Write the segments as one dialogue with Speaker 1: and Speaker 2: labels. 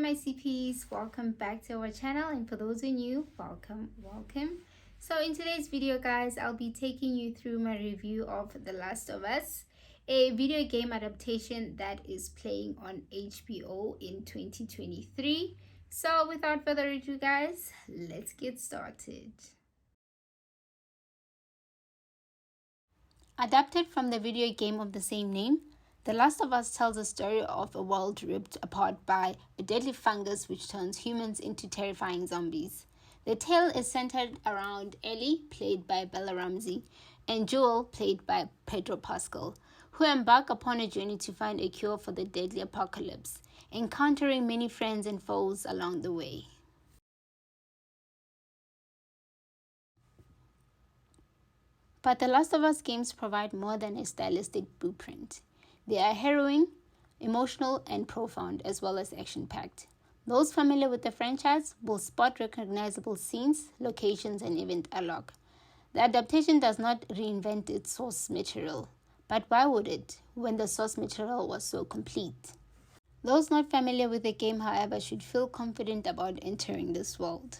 Speaker 1: my CPs, welcome back to our channel, and for those who are new, welcome. So in today's video guys, I'll be taking you through my review of The Last of Us, a video game adaptation that is playing on HBO in 2023. So without further ado guys, let's get started. Adapted from the video game of the same name, The Last of Us tells the story of a world ripped apart by a deadly fungus which turns humans into terrifying zombies. The tale is centered around Ellie, played by Bella Ramsey, and Joel, played by Pedro Pascal, who embark upon a journey to find a cure for the deadly apocalypse, encountering many friends and foes along the way. But The Last of Us games provide more than a stylistic blueprint. They are harrowing, emotional, and profound, as well as action-packed. Those familiar with the franchise will spot recognizable scenes, locations, and even dialogue. The adaptation does not reinvent its source material, but why would it, when the source material was so complete? Those not familiar with the game, however, should feel confident about entering this world.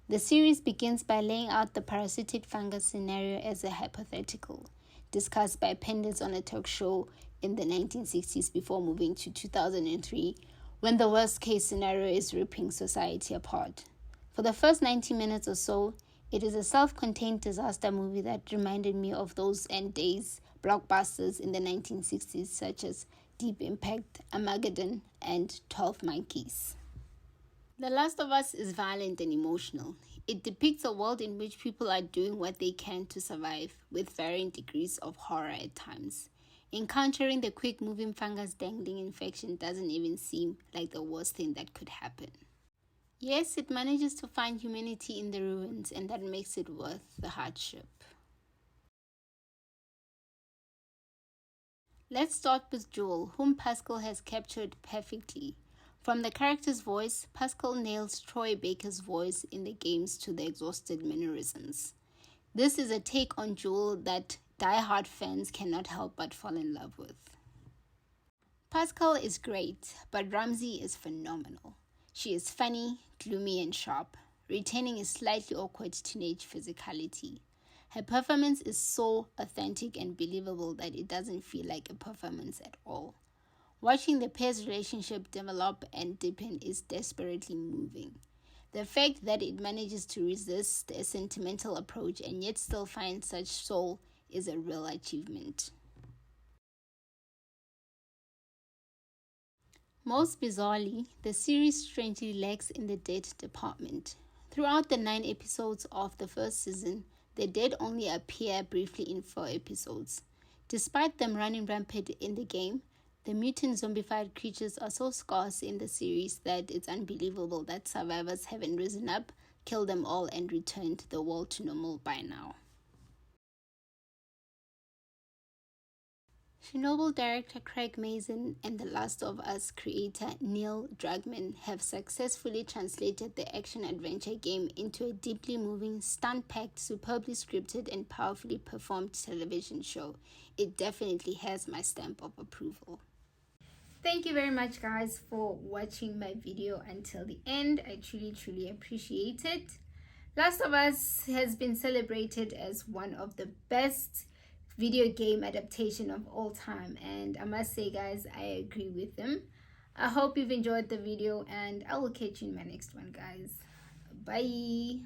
Speaker 1: The series begins by laying out the parasitic fungus scenario as a hypothetical, discussed by pundits on a talk show in the 1960s before moving to 2003, when the worst-case scenario is ripping society apart. For the first 90 minutes or so, it is a self-contained disaster movie that reminded me of those end days blockbusters in the 1960s such as Deep Impact, Armageddon, and 12 Monkeys. The Last of Us is violent and emotional. It depicts a world in which people are doing what they can to survive, with varying degrees of horror at times. Encountering the quick-moving fungus dangling infection doesn't even seem like the worst thing that could happen. Yes, it manages to find humanity in the ruins, and that makes it worth the hardship. Let's start with Joel, whom Pascal has captured perfectly. From the character's voice, Pascal nails Troy Baker's voice in the games to the exhausted mannerisms. This is a take on Joel that die-hard fans cannot help but fall in love with. Pascal is great, but Ramsey is phenomenal. She is funny, gloomy, and sharp, retaining a slightly awkward teenage physicality. Her performance is so authentic and believable that it doesn't feel like a performance at all. Watching the pair's relationship develop and deepen is desperately moving. The fact that it manages to resist a sentimental approach and yet still find such soul is a real achievement. Most bizarrely, the series strangely lacks in the death department. Throughout the 9 episodes of the first season, the dead only appear briefly in 4 episodes. Despite them running rampant in the game, the mutant zombified creatures are so scarce in the series that it's unbelievable that survivors haven't risen up, killed them all, and returned the world to normal by now. Chernobyl director Craig Mazin and The Last of Us creator Neil Druckmann have successfully translated the action-adventure game into a deeply moving, stunt-packed, superbly scripted, and powerfully performed television show. It definitely has my stamp of approval. Thank you very much guys for watching my video until the end. I truly appreciate it. Last of Us has been celebrated as one of the best video game adaptation of all time, and I must say guys, I agree with them. I hope you've enjoyed the video, and I will catch you in my next one guys. Bye.